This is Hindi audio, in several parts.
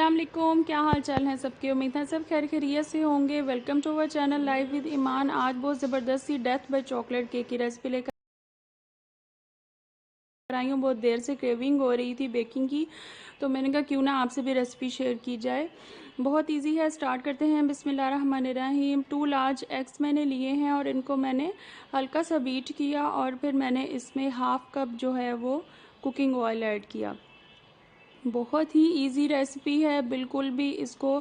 अस्सलाम वालेकुम, क्या हाल चाल है सबके। उम्मीद है सब खैर खैरियत से होंगे। Welcome to our channel live with Iman. आज बहुत ज़बरदस्त सी डेथ बाय चॉकलेट केक की रेसिपी लेकर आई हूँ। बहुत देर से क्रेविंग हो रही थी बेकिंग की, तो मैंने कहा क्यों ना आपसे भी रेसिपी शेयर की जाए। बहुत इजी है, स्टार्ट करते हैं। बिस्मिल्लाहिर्रहमानिर्रहीम। 2 लार्ज एग्स मैंने लिए हैं और इनको मैंने हल्का सा बीट किया और फिर मैंने इसमें हाफ़ कप जो है वो कुकिंग ऑयल ऐड किया। बहुत ही इजी रेसिपी है, बिल्कुल भी इसको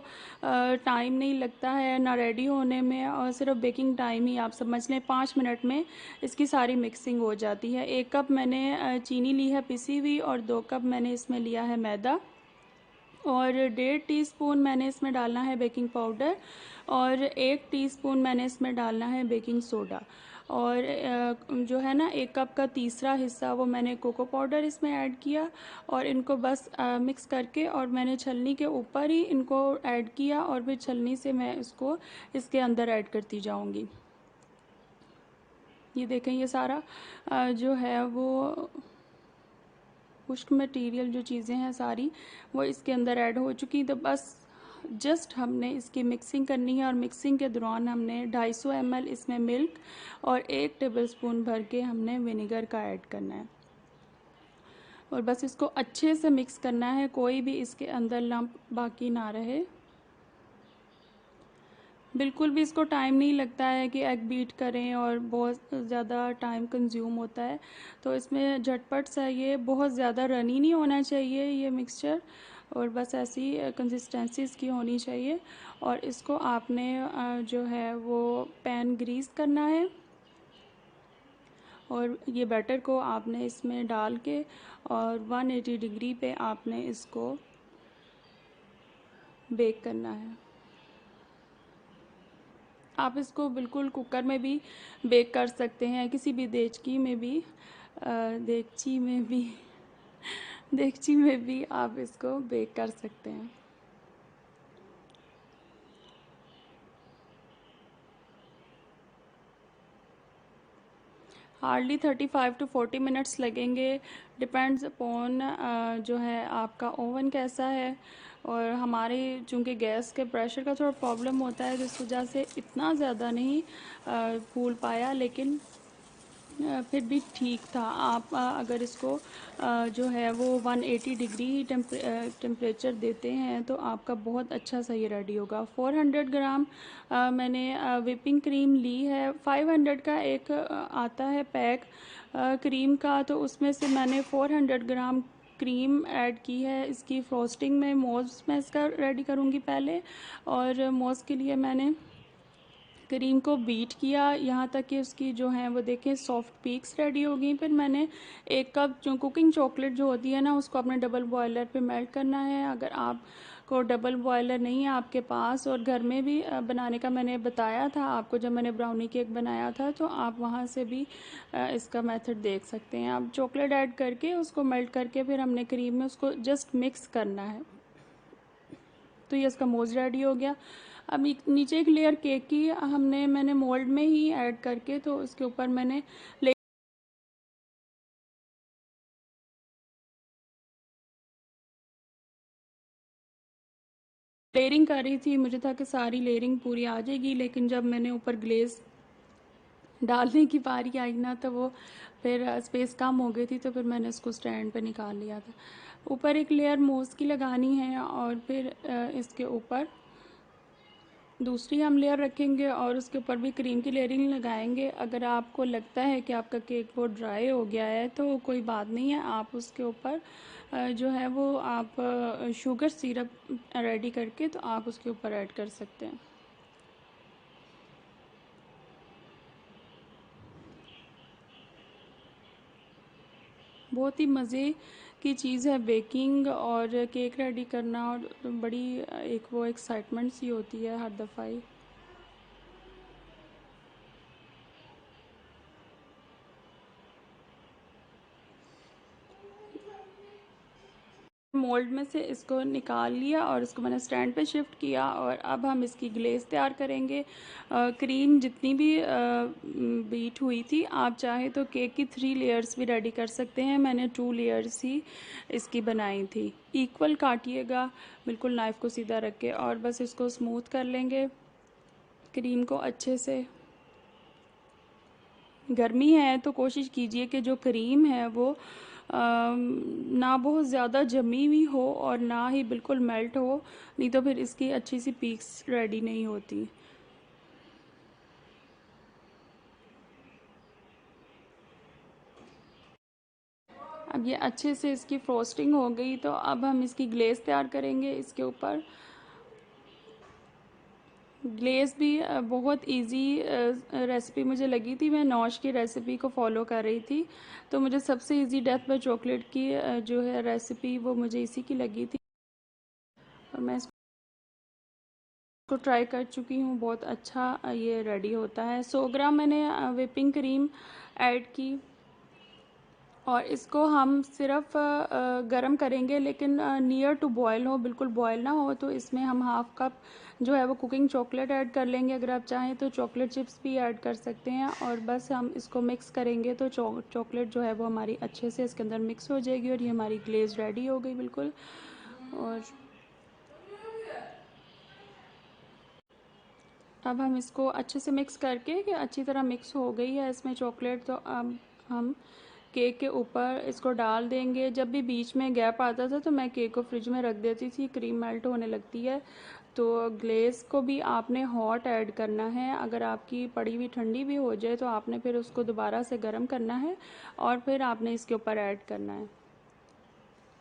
टाइम नहीं लगता है ना रेडी होने में, और सिर्फ बेकिंग टाइम ही आप समझ लें 5 मिनट में इसकी सारी मिक्सिंग हो जाती है। 1 कप मैंने चीनी ली है पिसी हुई और 2 कप मैंने इसमें लिया है मैदा और 1.5 टीस्पून मैंने इसमें डालना है बेकिंग पाउडर और 1 टीस्पून मैंने इसमें डालना है बेकिंग सोडा। और जो है ना 1 कप का तीसरा हिस्सा वो मैंने कोको पाउडर इसमें ऐड किया और इनको बस मिक्स करके और मैंने छलनी के ऊपर ही इनको ऐड किया और फिर छलनी से मैं इसको इसके अंदर ऐड करती जाऊंगी। ये देखें, ये सारा जो है वो खुश्क मटेरियल जो चीज़ें हैं सारी वो इसके अंदर ऐड हो चुकी। तो बस जस्ट हमने इसकी मिक्सिंग करनी है और मिक्सिंग के दौरान हमने 250 ml इसमें मिल्क और 1 टेबलस्पून भर के हमने विनेगर का ऐड करना है और बस इसको अच्छे से मिक्स करना है, कोई भी इसके अंदर लंप बाकी ना रहे। बिल्कुल भी इसको टाइम नहीं लगता है कि एग बीट करें और बहुत ज़्यादा टाइम कंज्यूम होता है, तो इसमें झटपट सा ये बहुत ज़्यादा रनी नहीं होना चाहिए ये मिक्सचर, और बस ऐसी कंसिस्टेंसी इसकी होनी चाहिए। और इसको आपने जो है वो पैन ग्रीस करना है और ये बैटर को आपने इसमें डाल के और 180 डिग्री पे आपने इसको बेक करना है। आप इसको बिल्कुल कुकर में भी बेक कर सकते हैं, किसी भी देचकी में भी देगची में भी देगची में भी आप इसको बेक कर सकते हैं। हार्डली 35 टू 40 मिनट्स लगेंगे, डिपेंड्स अपॉन जो है आपका ओवन कैसा है। और हमारे चूँकि गैस के प्रेशर का थोड़ा प्रॉब्लम होता है, जिस वजह से इतना ज़्यादा नहीं फूल पाया, लेकिन फिर भी ठीक था। आप अगर इसको जो है वो 180 डिग्री टेम्परेचर देते हैं तो आपका बहुत अच्छा सा ये रेडी होगा। 400 ग्राम मैंने व्हिपिंग क्रीम ली है। 500 का एक आता है पैक क्रीम का, तो उसमें से मैंने 400 ग्राम क्रीम ऐड की है। इसकी फ्रोस्टिंग में मोज़ मैं इसका रेडी करूँगी पहले, और मोज़ के लिए मैंने क्रीम को बीट किया यहाँ तक कि उसकी जो है वो देखें सॉफ्ट पीक्स रेडी हो गई। फिर मैंने 1 कप जो कुकिंग चॉकलेट जो होती है ना, उसको अपने डबल बॉयलर पे मेल्ट करना है। अगर आप को डबल बॉयलर नहीं है आपके पास, और घर में भी बनाने का मैंने बताया था आपको जब मैंने ब्राउनी केक बनाया था, तो आप वहाँ से भी इसका मेथड देख सकते हैं। आप चॉकलेट ऐड करके उसको मेल्ट करके फिर हमने क्रीम में उसको जस्ट मिक्स करना है। तो ये इसका मोज़ रेडी हो गया। अब नीचे एक लेयर केक की मैंने मोल्ड में ही ऐड करके तो उसके ऊपर मैंने लेयरिंग कर रही थी। मुझे था कि सारी लेयरिंग पूरी आ जाएगी, लेकिन जब मैंने ऊपर ग्लेज़ डालने की बारी आई ना, तो वो फिर स्पेस कम हो गई थी, तो फिर मैंने उसको स्टैंड पे निकाल लिया था। ऊपर एक लेयर मोज़ की लगानी है और फिर इसके ऊपर दूसरी हम लेयर रखेंगे और उसके ऊपर भी क्रीम की लेयरिंग लगाएंगे। अगर आपको लगता है कि आपका केक बहुत ड्राई हो गया है तो कोई बात नहीं है, आप उसके ऊपर जो है वो आप शुगर सिरप रेडी करके तो आप उसके ऊपर ऐड कर सकते हैं। बहुत ही मज़े की चीज़ है बेकिंग और केक रेडी करना, और बड़ी एक वो एक्साइटमेंट सी होती है हर दफ़ा ही। मोल्ड में से इसको निकाल लिया और इसको मैंने स्टैंड पे शिफ्ट किया और अब हम इसकी ग्लेज़ तैयार करेंगे। क्रीम जितनी भी बीट हुई थी, आप चाहे तो केक की 3 लेयर्स भी रेडी कर सकते हैं। मैंने 2 लेयर्स ही इसकी बनाई थी। इक्वल काटिएगा, बिल्कुल नाइफ़ को सीधा रख के, और बस इसको स्मूथ कर लेंगे क्रीम को अच्छे से। गर्मी है तो कोशिश कीजिए कि जो क्रीम है वो ना बहुत ज़्यादा जमी हुई हो और ना ही बिल्कुल मेल्ट हो, नहीं तो फिर इसकी अच्छी सी पीक्स रेडी नहीं होती। अब ये अच्छे से इसकी फ्रोस्टिंग हो गई तो अब हम इसकी ग्लेज़ तैयार करेंगे इसके ऊपर। ग्लेज़ भी बहुत इजी रेसिपी मुझे लगी थी। मैं नौश की रेसिपी को फॉलो कर रही थी, तो मुझे सबसे इजी डेथ बाय चॉकलेट की जो है रेसिपी वो मुझे इसी की लगी थी और मैं इसको ट्राई कर चुकी हूँ। बहुत अच्छा ये रेडी होता है। 100 ग्राम मैंने व्हिपिंग क्रीम ऐड की और इसको हम सिर्फ गरम करेंगे, लेकिन नियर टू बॉयल हो, बिल्कुल बॉयल ना हो। तो इसमें हम हाफ कप जो है वो कुकिंग चॉकलेट ऐड कर लेंगे। अगर आप चाहें तो चॉकलेट चिप्स भी ऐड कर सकते हैं और बस हम इसको मिक्स करेंगे तो चॉकलेट जो है वो हमारी अच्छे से इसके अंदर मिक्स हो जाएगी और ये हमारी ग्लेज रेडी हो गई बिल्कुल। और अब हम इसको अच्छे से मिक्स करके कि अच्छी तरह मिक्स हो गई है इसमें चॉकलेट, तो अब हम केक के ऊपर इसको डाल देंगे। जब भी बीच में गैप आता था तो मैं केक को फ्रिज में रख देती थी, क्रीम मेल्ट होने लगती है। तो ग्लेज़ को भी आपने हॉट ऐड करना है। अगर आपकी पड़ी हुई ठंडी भी हो जाए तो आपने फिर उसको दोबारा से गर्म करना है और फिर आपने इसके ऊपर ऐड करना है।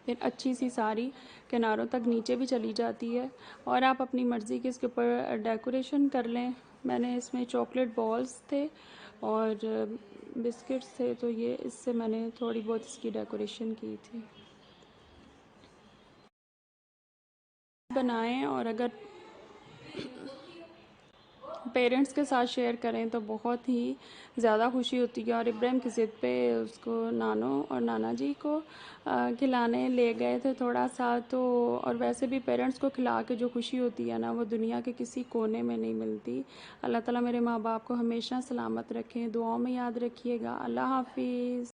फिर अच्छी सी सारी किनारों तक नीचे भी चली जाती है और आप अपनी मर्ज़ी के इसके ऊपर डेकोरेशन कर लें। मैंने इसमें चॉकलेट बॉल्स थे और बिस्किट्स थे, तो ये इससे मैंने थोड़ी बहुत इसकी डेकोरेशन की थी। बनाएं और अगर पेरेंट्स के साथ शेयर करें तो बहुत ही ज़्यादा खुशी होती है। और इब्राहिम की ज़िद पे उसको नानो और नाना जी को खिलाने ले गए थे थोड़ा सा, तो और वैसे भी पेरेंट्स को खिला के जो खुशी होती है ना, वो दुनिया के किसी कोने में नहीं मिलती। अल्लाह ताला मेरे माँ बाप को हमेशा सलामत रखें, दुआओं में याद रखिएगा। अल्लाह हाफिज़।